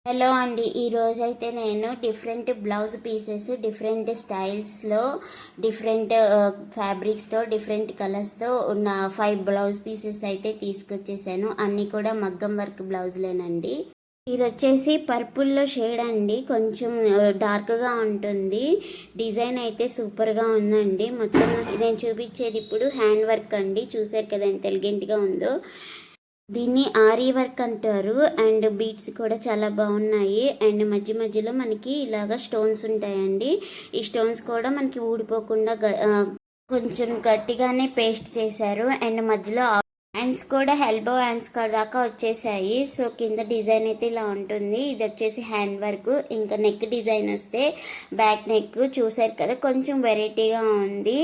Hello అండి, ఈరోజైతే నేను డిఫరెంట్ బ్లౌజ్ పీసెస్ డిఫరెంట్ స్టైల్స్లో డిఫరెంట్ ఫ్యాబ్రిక్స్తో డిఫరెంట్ కలర్స్తో ఉన్న 5 బ్లౌజ్ పీసెస్ అయితే తీసుకొచ్చేసాను. అన్నీ కూడా మగ్గం వర్క్ బ్లౌజ్లేనండి. ఇది వచ్చేసి పర్పుల్లో షేడ్ అండి, కొంచెం డార్క్గా ఉంటుంది. డిజైన్ అయితే సూపర్గా ఉందండి. మొత్తం నేను చూపించేది ఇప్పుడు హ్యాండ్ వర్క్ అండి. చూసారు కదా ఎంత ఎలిగెంట్గా ఉందో. దీన్ని ఆరీ వర్క్ అంటారు. అండ్ బీట్స్ కూడా చాలా బాగున్నాయి. అండ్ మధ్య మధ్యలో మనకి ఇలాగా స్టోన్స్ ఉంటాయండి. ఈ స్టోన్స్ కూడా మనకి ఊడిపోకుండా కొంచెం గట్టిగానే పేస్ట్ చేశారు. అండ్ మధ్యలో హ్యాండ్స్ కూడా ఎల్బో హ్యాండ్స్ దాకా వచ్చేసాయి. సో కింద డిజైన్ అయితే ఇలా ఉంటుంది. ఇది వచ్చేసి హ్యాండ్ వర్క్. ఇంకా నెక్ డిజైన్ వస్తే బ్యాక్ నెక్ చూసారు కదా, కొంచెం వెరైటీగా ఉంది.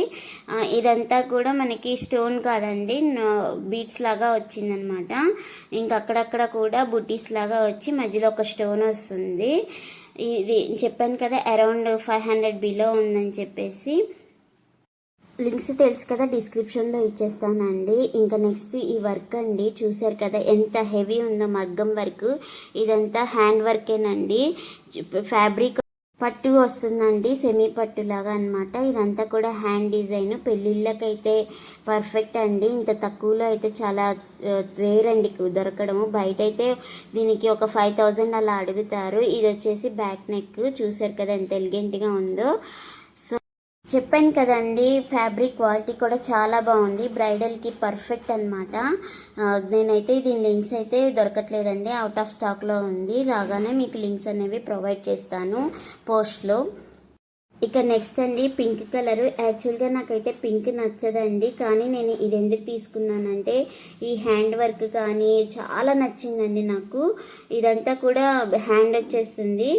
ఇదంతా కూడా మనకి స్టోన్ కాదండి, బీట్స్ లాగా వచ్చిందనమాట. ఇంకా అక్కడక్కడ కూడా బుటీస్ లాగా వచ్చి మధ్యలో ఒక స్టోన్ వస్తుంది. ఇది చెప్పాను కదా, అరౌండ్ 500 బిలో ఉందని చెప్పేసి. లింక్స్ తెలుసు కదా, డిస్క్రిప్షన్లో ఇచ్చేస్తానండి. ఇంకా నెక్స్ట్ ఈ వర్క్ అండి, చూసారు కదా ఎంత హెవీ ఉందో మగ్గం వర్క్. ఇదంతా హ్యాండ్ వర్కేనండి. ఫ్యాబ్రిక్ పట్టు వస్తుందండి, సెమీ పట్టు లాగా అనమాట. ఇదంతా కూడా హ్యాండ్ డిజైన్. పెళ్ళిళ్ళకైతే పర్ఫెక్ట్ అండి. ఇంత తక్కువలో అయితే చాలా రేర్ అండి దొరకడము. బయట అయితే దీనికి ఒక 5000 అలా అడుగుతారు. ఇది వచ్చేసి బ్యాక్ నెక్. చూసారు కదా ఎంత ఎలిగెంట్గా ఉందో. చెప్పాను కదండి, ఫ్యాబ్రిక్ క్వాలిటీ కూడా చాలా బాగుంది. బ్రైడల్కి పర్ఫెక్ట్ అనమాట. నేనైతే దీని లింక్స్ అయితే దొరకట్లేదండి, అవుట్ ఆఫ్ స్టాక్లో ఉంది. రాగానే మీకు లింక్స్ అనేవి ప్రొవైడ్ చేస్తాను పోస్ట్లో. ఇక నెక్స్ట్ అండి పింక్ కలర్. యాక్చువల్గా నాకైతే పింక్ నచ్చదండి, కానీ నేను ఇది ఎందుకు తీసుకున్నానంటే ఈ హ్యాండ్ వర్క్ కానీ చాలా నచ్చిందండి నాకు. ఇదంతా కూడా హ్యాండ్ వచ్చేస్తుంది,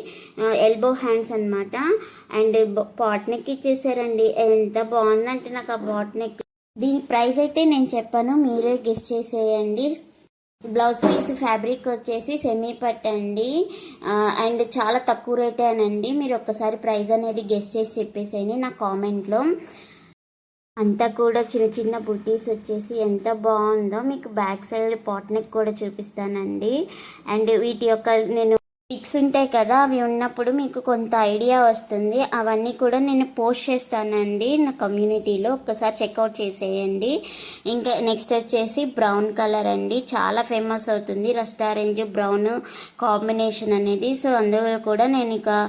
ఎల్బో హ్యాండ్స్ అనమాట. అండ్ పాట్ నెక్ ఇచ్చేసారండి. ఎంత బాగుందంటే నాకు ఆ పాట్ నెక్. దీని ప్రైస్ అయితే నేను చెప్పాను, మీరే గెస్ చేసేయండి. బ్లౌజ్ పీస్ ఫ్యాబ్రిక్ వచ్చేసి సెమీ పట్ అండి. అండ్ చాలా తక్కువ రేటేనండి. మీరు ఒక్కసారి ప్రైస్ అనేది గెస్ చేసి చెప్పేసేయండి నా కామెంట్లో. అంతా కూడా చిన్న చిన్న బుటీస్ వచ్చేసి ఎంత బాగుందో. మీకు బ్యాక్ సైడ్ పాట్ నెక్ కూడా చూపిస్తానండి. అండ్ వీటి యొక్క నేను పిక్స్ ఉంటాయి కదా, అవి ఉన్నప్పుడు మీకు కొంత ఐడియా వస్తుంది. అవన్నీ కూడా నేను పోస్ట్ చేస్తానండి నా కమ్యూనిటీలో, ఒక్కసారి చెక్అవుట్ చేసేయండి. ఇంకా నెక్స్ట్ వచ్చేసి బ్రౌన్ కలర్ అండి, చాలా ఫేమస్ అవుతుంది రస్ట్ ఆరెంజ్ బ్రౌన్ కాంబినేషన్ అనేది. సో అందులో కూడా నేను ఇక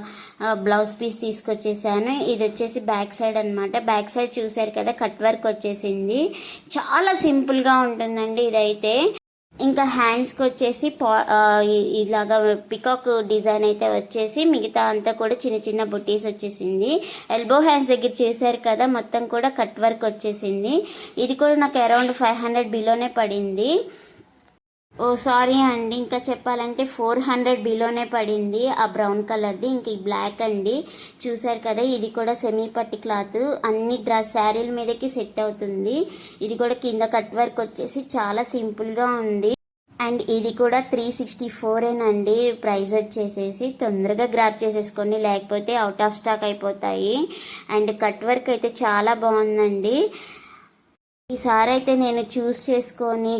బ్లౌజ్ పీస్ తీసుకొచ్చేసాను. ఇది వచ్చేసి బ్యాక్ సైడ్ అనమాట. బ్యాక్ సైడ్ చూసారు కదా, కట్ వర్క్ వచ్చేసింది. చాలా సింపుల్గా ఉంటుందండి ఇదైతే. ఇంకా హ్యాండ్స్కి వచ్చేసి ఇలాగా పికాక్ డిజైన్ అయితే వచ్చేసి మిగతా అంతా కూడా చిన్న చిన్న బుటీస్ వచ్చేసింది. ఎల్బో హ్యాండ్స్ దగ్గర చేశారు కదా, మొత్తం కూడా కట్ వర్క్ వచ్చేసింది. ఇది కూడా నాకు అరౌండ్ 500 బిలోనే పడింది. ఓ సారీ అండి, ఇంకా చెప్పాలంటే 400 బిలోనే పడింది ఆ బ్రౌన్ కలర్ది. ఇంక ఈ బ్లాక్ అండి, చూసారు కదా, ఇది కూడా సెమీ పట్టి క్లాత్. అన్ని శారీల మీదకి సెట్ అవుతుంది. ఇది కూడా కింద కట్ వర్క్ వచ్చేసి చాలా సింపుల్గా ఉంది. అండ్ ఇది కూడా 364 ప్రైస్ వచ్చేసేసి. తొందరగా గ్రాప్ చేసేసుకోండి, లేకపోతే అవుట్ ఆఫ్ స్టాక్ అయిపోతాయి. అండ్ కట్ వర్క్ అయితే చాలా బాగుందండి. ఈసారి అయితే నేను చూస్ చేసుకొని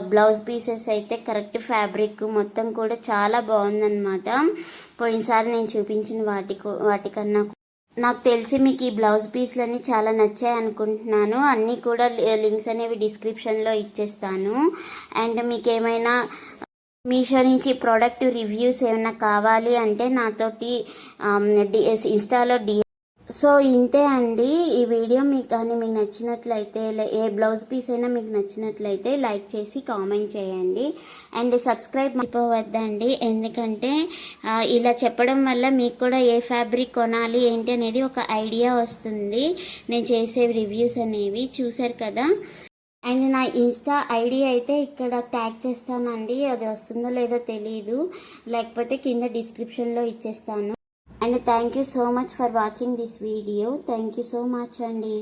బ్లౌజ్ పీసెస్ అయితే కరెక్ట్ ఫ్యాబ్రిక్ మొత్తం కూడా చాలా బాగుందన్నమాట. పోయినసారి నేను చూపించిన వాటికన్నా నాకు తెలిసి మీకు ఈ బ్లౌజ్ పీస్లన్నీ చాలా నచ్చాయి అనుకుంటున్నాను. అన్నీ కూడా లింక్స్ అనేవి డిస్క్రిప్షన్లో ఇచ్చేస్తాను. అండ్ మీకు ఏమైనా మీషో నుంచి ప్రోడక్ట్ రివ్యూస్ ఏమైనా కావాలి అంటే నాతోటి ఇన్స్టాలో సో ఇంతే అండి. ఈ వీడియో మీకు కానీ మీకు నచ్చినట్లయితే, ఏ బ్లౌజ్ పీస్ అయినా మీకు నచ్చినట్లయితే లైక్ చేసి కామెంట్ చేయండి. అండ్ సబ్స్క్రైబ్ మర్చిపోవద్దండి, ఎందుకంటే ఇలా చెప్పడం వల్ల మీకు కూడా ఏ ఫ్యాబ్రిక్ కొనాలి ఏంటి అనేది ఒక ఐడియా వస్తుంది. నేను చేసే రివ్యూస్ అనేవి చూసారు కదా. అండ్ నా ఇన్స్టా ఐడి అయితే ఇక్కడ ట్యాగ్ చేస్తానండి, అది వస్తుందో లేదో తెలీదు, లేకపోతే కింద డిస్క్రిప్షన్లో ఇచ్చేస్తాను. And thank you so much for watching this video. Thank you so much, Andy.